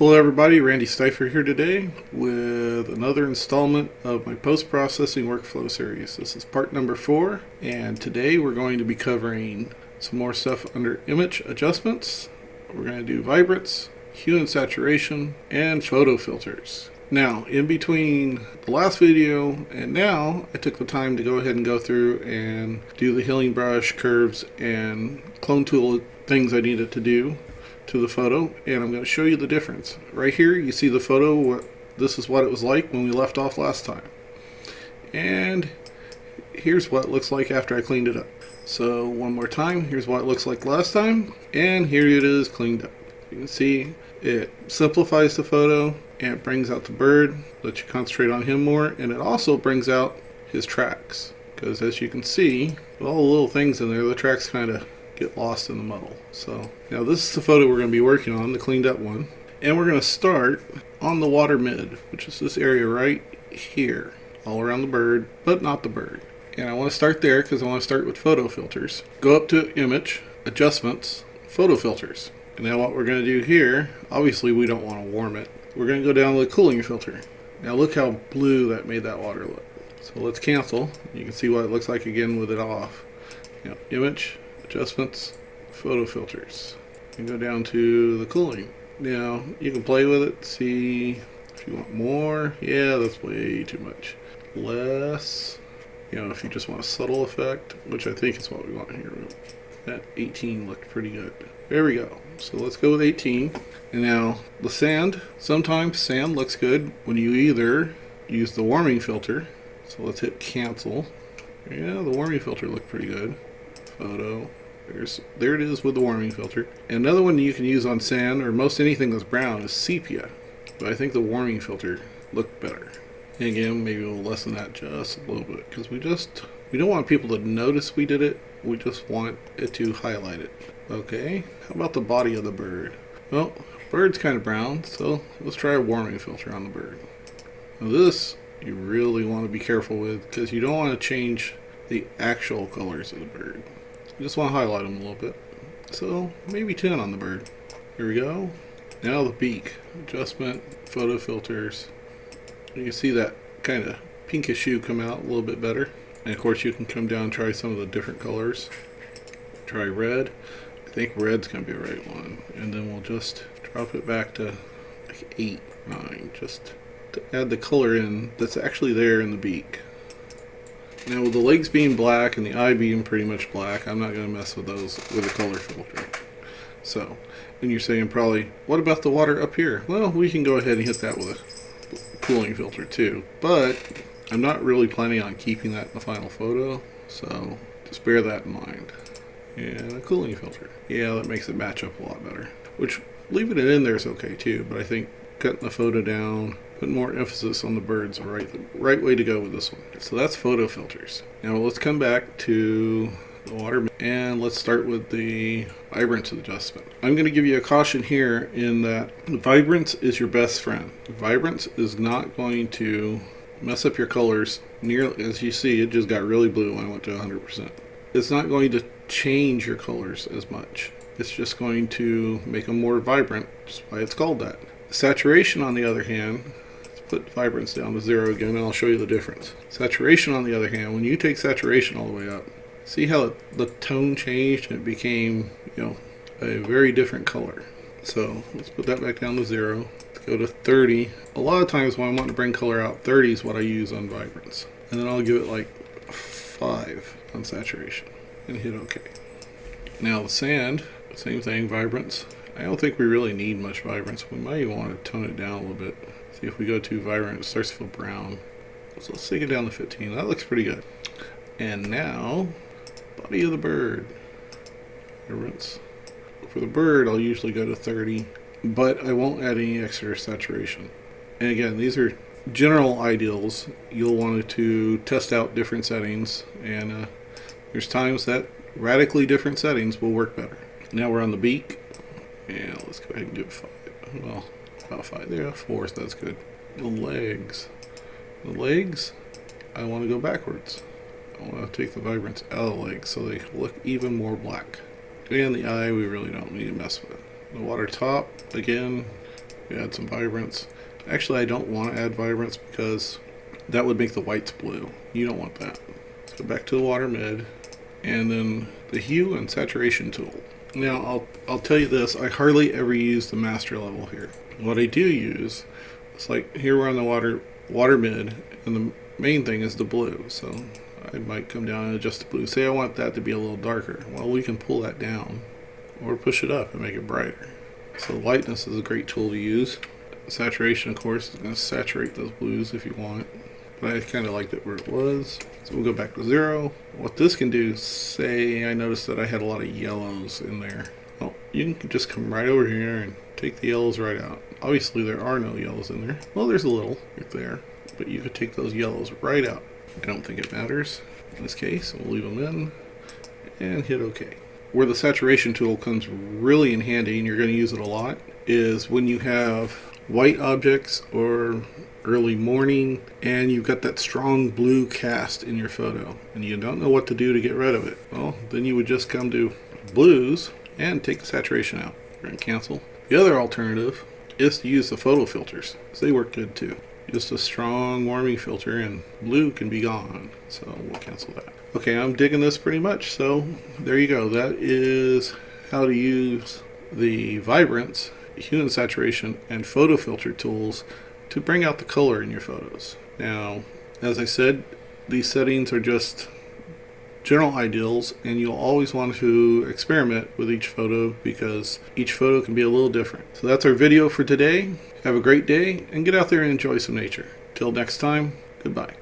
Hello everybody, Randy Stifer here today with another installment of my post-processing workflow series. This is part number 4, and today we're going to be covering some more stuff under image adjustments. We're going to do vibrance, hue and saturation, and photo filters. Now, in between the last video and now, I took the time to go ahead and go through and do the healing brush, curves, and clone tool things I needed to do to the photo, and I'm going to show you the difference. Right here you see the photo. This is what it was like when we left off last time, and here's what it looks like after I cleaned it up. So one more time, here's what it looks like last time, and here it is cleaned up. You can see it simplifies the photo and it brings out the bird, lets you concentrate on him more, and it also brings out his tracks, because as you can see with all the little things in there, the tracks kind of get lost in the muddle. So now this is the photo we're going to be working on, the cleaned up one, and we're going to start on the water mid, which is this area right here, all around the bird but not the bird. And I want to start there because I want to start with photo filters. Go up to image adjustments, photo filters, and now what we're going to do here, obviously we don't want to warm it, we're going to go down to the cooling filter. Now look how blue that made that water look. So let's cancel. You can see what it looks like again with it off. Now, image adjustments, photo filters, and go down to the cooling. Now you can play with it, see if you want more. Yeah, that's way too much. Less, if you just want a subtle effect, which I think is what we want here. That 18 looked pretty good. There we go. So let's go with 18. And now the sand, sometimes sand looks good when you either use the warming filter. So let's hit cancel. Yeah, the warming filter looked pretty good. Photo. There it is with the warming filter. And another one you can use on sand or most anything that's brown is sepia, but I think the warming filter looked better. And again, maybe we'll lessen that just a little bit, because we don't want people to notice we did it, we just want it to highlight it. Okay, how about the body of the bird? Well, bird's kind of brown, so let's try a warming filter on the bird. Now this you really want to be careful with, because you don't want to change the actual colors of the bird. You just want to highlight them a little bit. So maybe 10 on the bird. Here we go. Now the beak. Adjustment, photo filters. You can see that kind of pinkish hue come out a little bit better. And of course you can come down and try some of the different colors. Try red. I think red's going to be the right one. And then we'll just drop it back to like 8, 9. Just to add the color in that's actually there in the beak. Now with the legs being black and the eye being pretty much black, I'm not going to mess with those with a color filter. So, and you're saying probably, what about the water up here? Well, we can go ahead and hit that with a cooling filter too, but I'm not really planning on keeping that in the final photo, so just bear that in mind. And a cooling filter. Yeah, that makes it match up a lot better. Which, leaving it in there is okay too, but I think cutting the photo down, putting more emphasis on the birds, the right way to go with this one. So that's photo filters. Now let's come back to the water and let's start with the vibrance adjustment. I'm going to give you a caution here in that vibrance is your best friend. Vibrance is not going to mess up your colors nearly. As you see, it just got really blue when I went to 100%. It's not going to change your colors as much. It's just going to make them more vibrant, which is why it's called that. Saturation, on the other hand, put vibrance down to 0 again, and I'll show you the difference. Saturation, on the other hand, when you take saturation all the way up, see how the tone changed and it became, a very different color. So let's put that back down to 0. Let's go to 30. A lot of times when I want to bring color out, 30 is what I use on vibrance. And then I'll give it like 5 on saturation and hit OK. Now the sand, same thing, vibrance. I don't think we really need much vibrance. We might even want to tone it down a little bit. See, if we go too vibrant, it starts to feel brown. So let's take it down to 15. That looks pretty good. And now, body of the bird. Vibrance. For the bird, I'll usually go to 30, but I won't add any extra saturation. And again, these are general ideals. You'll want to test out different settings, and there's times that radically different settings will work better. Now we're on the beak. Yeah, let's go ahead and give it 5. Well, about 5 there. 4, so that's good. The legs. The legs, I want to go backwards. I want to take the vibrance out of the legs so they look even more black. And the eye, we really don't need to mess with. The water top, again, add some vibrance. Actually, I don't want to add vibrance because that would make the whites blue. You don't want that. Let's go back to the water mid, and then the hue and saturation tool. Now, I'll tell you this, I hardly ever use the master level here. What I do use, it's like here we're on the water mid, and the main thing is the blue. So I might come down and adjust the blue. Say I want that to be a little darker. Well, we can pull that down or push it up and make it brighter. So lightness is a great tool to use. Saturation, of course, is going to saturate those blues if you want. But I kind of liked it where it was. So we'll go back to 0. What this can do, say I noticed that I had a lot of yellows in there. Well, you can just come right over here and take the yellows right out. Obviously there are no yellows in there. Well, there's a little right there, but you could take those yellows right out. I don't think it matters in this case. We'll leave them in and hit OK. Where the saturation tool comes really in handy, and you're going to use it a lot, is when you have white objects or early morning and you've got that strong blue cast in your photo and you don't know what to do to get rid of it. Well, then you would just come to blues and take the saturation out. We're going to cancel. The other alternative is to use the photo filters. They work good too. Just a strong warming filter and blue can be gone. So we'll cancel that. Okay, I'm digging this pretty much. So there you go. That is how to use the Vibrance, hue and saturation, and photo filter tools to bring out the color in your photos. Now, as I said, these settings are just general ideals, and you'll always want to experiment with each photo because each photo can be a little different. So that's our video for today. Have a great day and get out there and enjoy some nature. Till next time, goodbye.